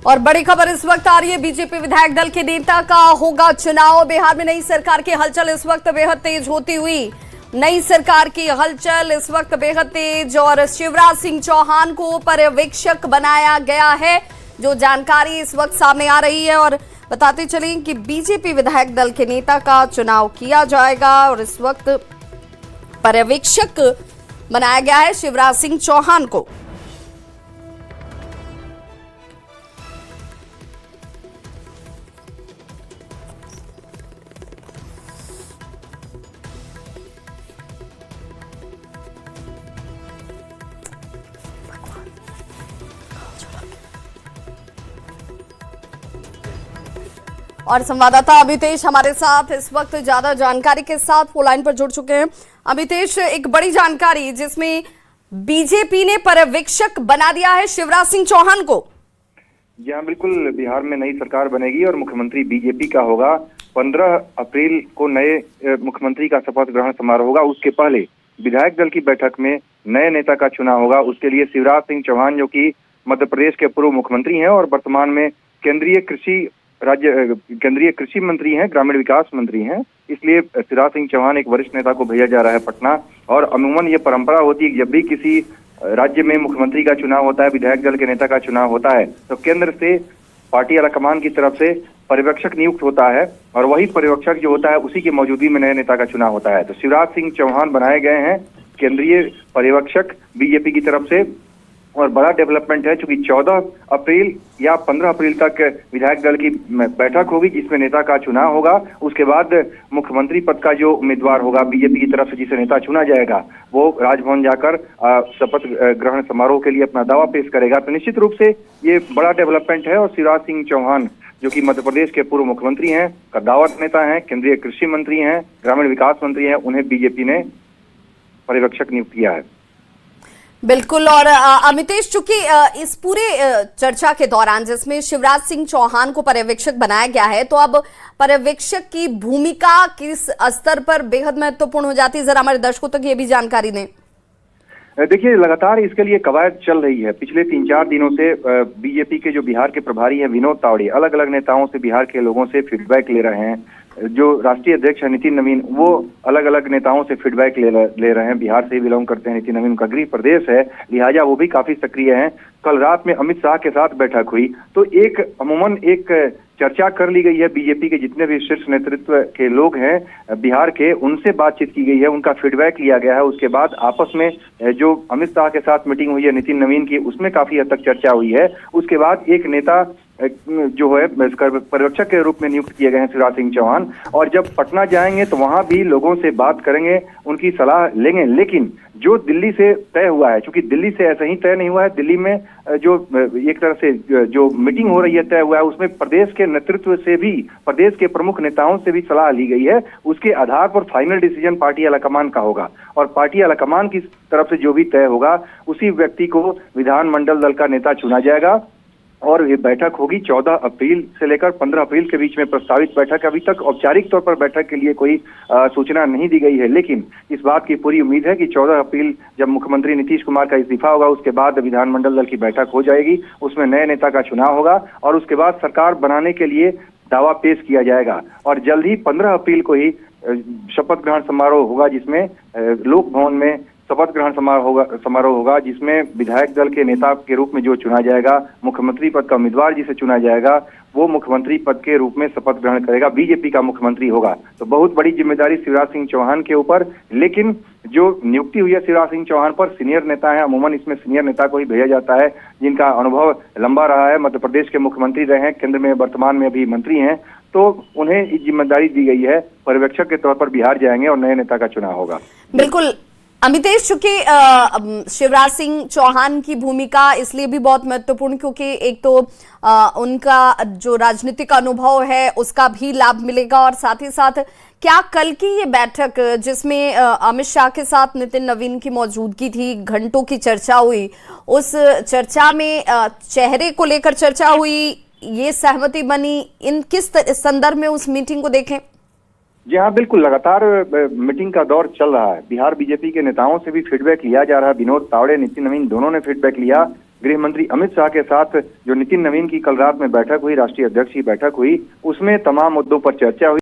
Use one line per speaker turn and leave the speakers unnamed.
और बड़ी खबर इस वक्त आ रही है, बीजेपी विधायक दल के नेता का होगा चुनाव। बिहार में नई सरकार की हलचल इस वक्त बेहद तेज होती हुई, नई सरकार की हलचल इस वक्त बेहद तेज और शिवराज सिंह चौहान को पर्यवेक्षक बनाया गया है, जो जानकारी इस वक्त सामने आ रही है। और बताते चलें कि बीजेपी विधायक दल के नेता का चुनाव किया जाएगा और इस वक्त पर्यवेक्षक बनाया गया है शिवराज सिंह चौहान को। और संवाददाता अमितेश हमारे साथ इस वक्त ज्यादा जानकारी के साथ फोन लाइन पर जुड़ चुके हैं। अमितेश, एक बड़ी जानकारी जिसमें बीजेपी ने पर्यवेक्षक बना दिया है शिवराज सिंह चौहान को।
जी हाँ, बिल्कुल। बिहार में नई सरकार बनेगी और मुख्यमंत्री बीजेपी का होगा। 15 अप्रैल को नए मुख्यमंत्री का शपथ ग्रहण समारोह होगा। उसके पहले विधायक दल की बैठक में नए नेता का चुनाव होगा। उसके लिए शिवराज सिंह चौहान, जो कि मध्य प्रदेश के पूर्व मुख्यमंत्री हैं और वर्तमान में केंद्रीय कृषि मंत्री हैं, ग्रामीण विकास मंत्री हैं, इसलिए शिवराज सिंह चौहान एक वरिष्ठ नेता को भेजा जा रहा है पटना। और अमूमन ये परंपरा होती है कि जब भी किसी राज्य में मुख्यमंत्री का चुनाव होता है, विधायक दल के नेता का चुनाव होता है, तो केंद्र से पार्टी आलाकमान की तरफ से पर्यवेक्षक नियुक्त होता है और वही पर्यवेक्षक जो होता है उसी की मौजूदगी में नए नेता का चुनाव होता है। तो शिवराज सिंह चौहान बनाए गए हैं केंद्रीय पर्यवेक्षक बीजेपी की तरफ से। और बड़ा डेवलपमेंट है, चूंकि 14 अप्रैल या 15 अप्रैल तक विधायक दल की बैठक होगी जिसमें नेता का चुनाव होगा। उसके बाद मुख्यमंत्री पद का जो उम्मीदवार होगा बीजेपी की तरफ से, जिसे नेता चुना जाएगा, वो राजभवन जाकर शपथ ग्रहण समारोह के लिए अपना दावा पेश करेगा। तो निश्चित रूप से ये बड़ा डेवलपमेंट है। और शिवराज सिंह चौहान, जो कि मध्य प्रदेश के पूर्व मुख्यमंत्री हैं, कद्दावर नेता हैं, केंद्रीय कृषि मंत्री हैं, ग्रामीण विकास मंत्री हैं, उन्हें बीजेपी ने पर्यवेक्षक नियुक्त किया है।
बिल्कुल। और अमितेश, चूंकि इस पूरे चर्चा के दौरान जिसमें शिवराज सिंह चौहान को पर्यवेक्षक बनाया गया है, तो अब पर्यवेक्षक की भूमिका किस स्तर पर बेहद महत्वपूर्ण हो जाती है, जरा हमारे दर्शकों तक ये भी जानकारी दें।
देखिए, लगातार इसके लिए कवायद चल रही है। पिछले 3-4 दिनों से बीजेपी के जो बिहार के प्रभारी हैं विनोद तावड़े, अलग अलग नेताओं से, बिहार के लोगों से फीडबैक ले रहे हैं। जो राष्ट्रीय अध्यक्ष है नितिन नवीन, वो अलग अलग नेताओं से फीडबैक ले रहे हैं। बिहार से ही बिलोंग करते हैं नितिन नवीन, उनका गृह प्रदेश है, लिहाजा वो भी काफी सक्रिय हैं। कल रात में अमित शाह के साथ बैठक हुई तो अमूमन एक चर्चा कर ली गई है। बीजेपी के जितने भी शीर्ष नेतृत्व के लोग हैं बिहार के, उनसे बातचीत की गई है, उनका फीडबैक लिया गया है। उसके बाद आपस में जो अमित शाह के साथ मीटिंग हुई है नितिन नवीन की, उसमें काफी हद तक चर्चा हुई है। उसके बाद एक नेता जो है पर्यवेक्षक के रूप में नियुक्त किए गए हैं शिवराज सिंह चौहान। और जब पटना जाएंगे तो वहां भी लोगों से बात करेंगे, उनकी सलाह लेंगे। लेकिन जो दिल्ली से तय हुआ है, क्योंकि दिल्ली से ऐसे ही तय नहीं हुआ है, दिल्ली में जो एक तरह से जो मीटिंग हो रही है तय हुआ है, उसमें प्रदेश के नेतृत्व से भी, प्रदेश के प्रमुख नेताओं से भी सलाह ली गई है। उसके आधार पर फाइनल डिसीजन पार्टी आलाकमान का होगा और पार्टी आलाकमान की तरफ से जो भी तय होगा उसी व्यक्ति को विधानमंडल दल का नेता चुना जाएगा। और ये बैठक होगी 14 अप्रैल से लेकर 15 अप्रैल के बीच में प्रस्तावित बैठक। अभी तक औपचारिक तौर पर बैठक के लिए कोई सूचना नहीं दी गई है, लेकिन इस बात की पूरी उम्मीद है कि 14 अप्रैल जब मुख्यमंत्री नीतीश कुमार का इस्तीफा होगा, उसके बाद विधानमंडल दल की बैठक हो जाएगी, उसमें नए नेता का चुनाव होगा और उसके बाद सरकार बनाने के लिए दावा पेश किया जाएगा। और जल्द ही 15 अप्रैल को ही शपथ ग्रहण समारोह होगा, जिसमें लोक भवन में शपथ ग्रहण समारोह होगा, जिसमें विधायक दल के नेता के रूप में जो चुना जाएगा, मुख्यमंत्री पद का उम्मीदवार जिसे चुना जाएगा, वो मुख्यमंत्री पद के रूप में शपथ ग्रहण करेगा, बीजेपी का मुख्यमंत्री होगा। तो बहुत बड़ी जिम्मेदारी शिवराज सिंह चौहान के ऊपर। लेकिन जो नियुक्ति हुई है शिवराज सिंह चौहान पर, सीनियर नेता है, अमूमन इसमें सीनियर नेता को ही भेजा जाता है जिनका अनुभव लंबा रहा है, मध्य प्रदेश के मुख्यमंत्री रहे हैं, केंद्र में वर्तमान में अभी मंत्री हैं, तो उन्हें जिम्मेदारी दी गई है। पर्यवेक्षक के तौर पर बिहार जाएंगे और नए नेता का चुनाव होगा।
बिल्कुल अमितेश, चूंकि शिवराज सिंह चौहान की भूमिका इसलिए भी बहुत महत्वपूर्ण क्योंकि एक तो उनका जो राजनीतिक अनुभव है उसका भी लाभ मिलेगा, और साथ ही साथ क्या कल की ये बैठक जिसमें अमित शाह के साथ नितिन नवीन की मौजूदगी थी, घंटों की चर्चा हुई, उस चर्चा में चेहरे को लेकर चर्चा हुई, ये सहमति बनी, इन किस संदर्भ में उस मीटिंग को देखें?
जी हाँ, बिल्कुल। लगातार मीटिंग का दौर चल रहा है। बिहार बीजेपी के नेताओं से भी फीडबैक लिया जा रहा है। विनोद तावड़े, नितिन नवीन दोनों ने फीडबैक लिया। गृह मंत्री अमित शाह के साथ जो नितिन नवीन की कल रात में बैठक हुई, राष्ट्रीय अध्यक्ष की बैठक हुई, उसमें तमाम मुद्दों पर चर्चा हुई।